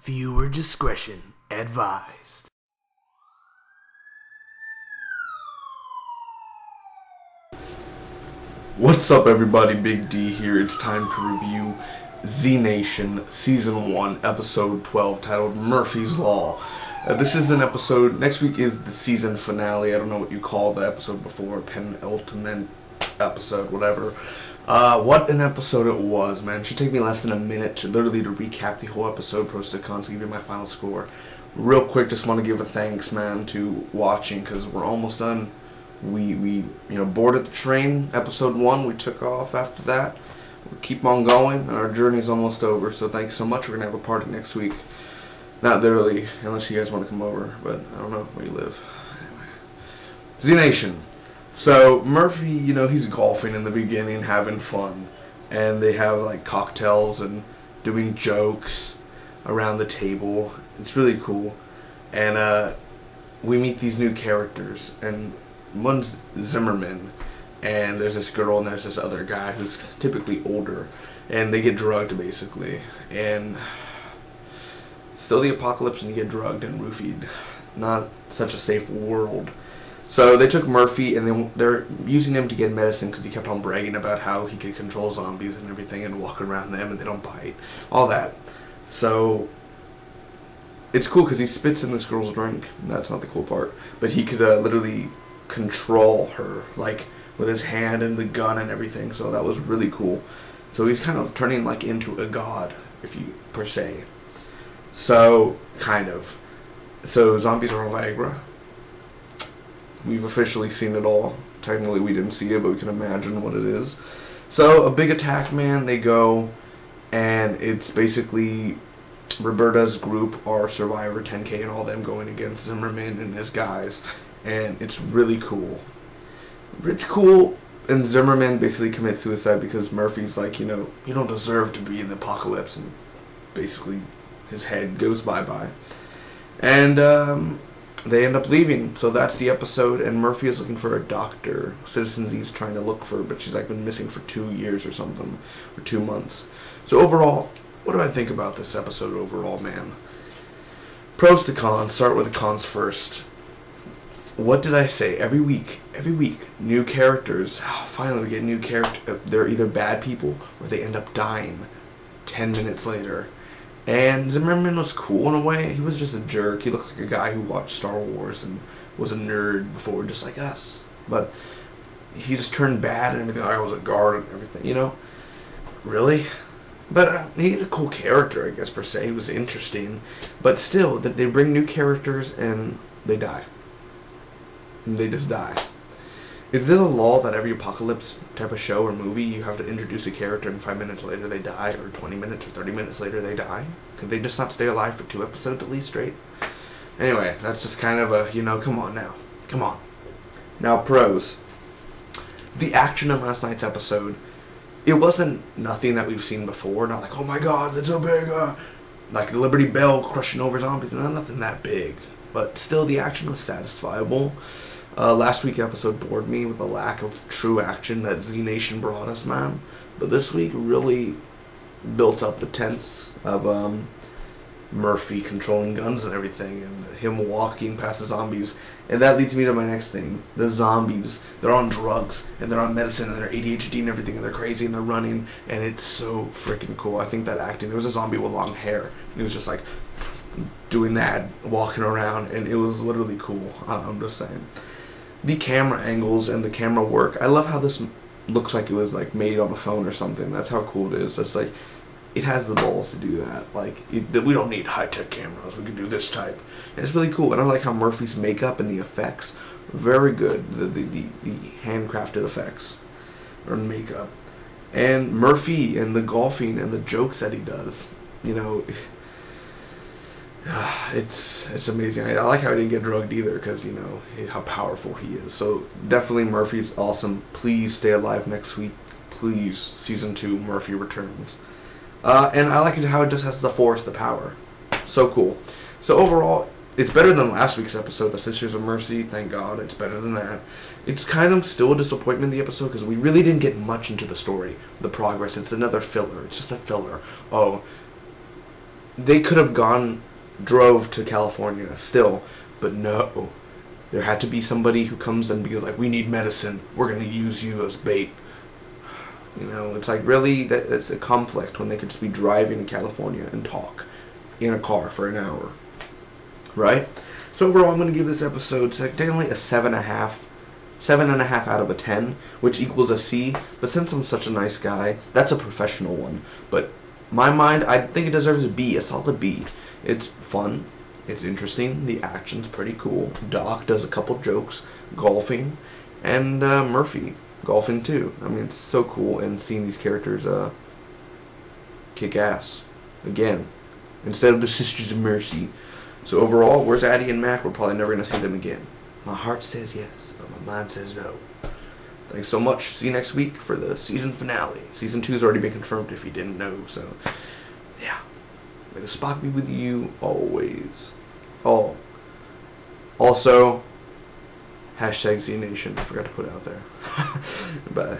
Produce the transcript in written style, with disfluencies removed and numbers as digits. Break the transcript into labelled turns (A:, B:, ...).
A: Viewer discretion advised.
B: What's up everybody, Big D here. It's time to review Z Nation Season 1, Episode 12, titled Murphy's Law. This is an episode, next week is the season finale. I don't know what you call the episode before, penultimate episode, whatever. What an episode it was, man. It should take me less than a minute to recap the whole episode, pros to cons, to give you my final score. Real quick, just want to give a thanks, man, to watching, because we're almost done. We boarded the train, episode 1, we took off after that. We keep on going, and our journey's almost over, so thanks so much. We're going to have a party next week. Not literally, unless you guys want to come over, but I don't know where you live. Anyway. Z Nation. So, Murphy, he's golfing in the beginning, having fun. And they have, like, cocktails and doing jokes around the table. It's really cool. And, we meet these new characters. And one's Zimmerman. And there's this girl and there's this other guy who's typically older. And they get drugged, basically. And still the apocalypse and you get drugged and roofied. Not such a safe world. So they took Murphy and they're using him to get medicine because he kept on bragging about how he could control zombies and everything and walk around them and they don't bite. All that. So it's cool because he spits in this girl's drink. That's not the cool part. But he could literally control her, like with his hand and the gun and everything. So that was really cool. So he's kind of turning like into a god, per se. So, kind of. So zombies are on Viagra. We've officially seen it all. Technically we didn't see it, but we can imagine what it is. So, a big attack, man. They go, and it's basically Roberta's group, our Survivor 10K, and all them going against Zimmerman and his guys. And it's really cool. It's cool, and Zimmerman basically commits suicide because Murphy's like, you don't deserve to be in the apocalypse. And basically, his head goes bye-bye. And, they end up leaving, so that's the episode, and Murphy is looking for a doctor. Citizen Z's trying to look for her, but she's like been missing for 2 years or something, or 2 months. So overall, what do I think about this episode overall, man? Pros to cons, start with the cons first. What did I say? Every week, new characters. Finally we get new characters. They're either bad people, or they end up dying 10 minutes later. And Zimmerman was cool in a way. He was just a jerk. He looked like a guy who watched Star Wars and was a nerd before, just like us. But he just turned bad and everything. I was a guard and everything, Really? But he's a cool character, I guess, per se. He was interesting. But still, they bring new characters and they die. And they just die. Is there a law that every apocalypse type of show or movie you have to introduce a character and 5 minutes later they die, or 20 minutes or 30 minutes later they die? Could they just not stay alive for 2 episodes at least straight? Anyway, that's just kind of a, come on now. Come on. Now, pros. The action in last night's episode, it wasn't nothing that we've seen before. Not like, oh my god, that's so big. Like the Liberty Bell crushing over zombies. Nothing that big. But still, the action was satisfiable. Last week's episode bored me with the lack of true action that Z Nation brought us, man. But this week really built up the tense of Murphy controlling guns and everything, and him walking past the zombies. And that leads me to my next thing. The zombies, they're on drugs, and they're on medicine, and they're ADHD and everything, and they're crazy, and they're running, and it's so freaking cool. I think that acting, there was a zombie with long hair, and he was just like doing that, walking around, and it was literally cool. I'm just saying. The camera angles and the camera work. I love how this looks like it was like made on a phone or something. That's how cool it is. It's like, it has the balls to do that. Like, we don't need high-tech cameras. We can do this type. And it's really cool. And I like how Murphy's makeup and the effects, very good. The handcrafted effects or makeup. And Murphy and the golfing and the jokes that he does. It's amazing. I like how he didn't get drugged either because, how powerful he is. So, definitely Murphy's awesome. Please stay alive next week. Please. Season 2, Murphy returns. And I like how it just has the force, the power. So cool. So, overall, it's better than last week's episode, The Sisters of Mercy. Thank God. It's better than that. It's kind of still a disappointment in the episode because we really didn't get much into the story, the progress. It's another filler. It's just a filler. Oh, they could have drove to California still, but no. There had to be somebody who comes and be like, we need medicine. We're going to use you as bait. You know, it's like, really, that's a conflict when they could just be driving to California and talk in a car for an hour. Right? So overall, I'm going to give this episode technically a 7.5 out of a 10, which equals a C. But since I'm such a nice guy, that's a professional one. But my mind, I think it deserves a B, a solid B. It's fun. It's interesting. The action's pretty cool. Doc does a couple jokes, golfing, and Murphy golfing too. I mean, it's so cool, and seeing these characters kick ass again instead of the Sisters of Mercy. So overall, where's Addie and Mac? We're probably never gonna see them again. My heart says yes, but my mind says no. Thanks so much. See you next week for the season finale. Season 2's already been confirmed if you didn't know. So yeah. May the Spock be with you always. Oh. Also, #ZNation. I forgot to put it out there. Bye.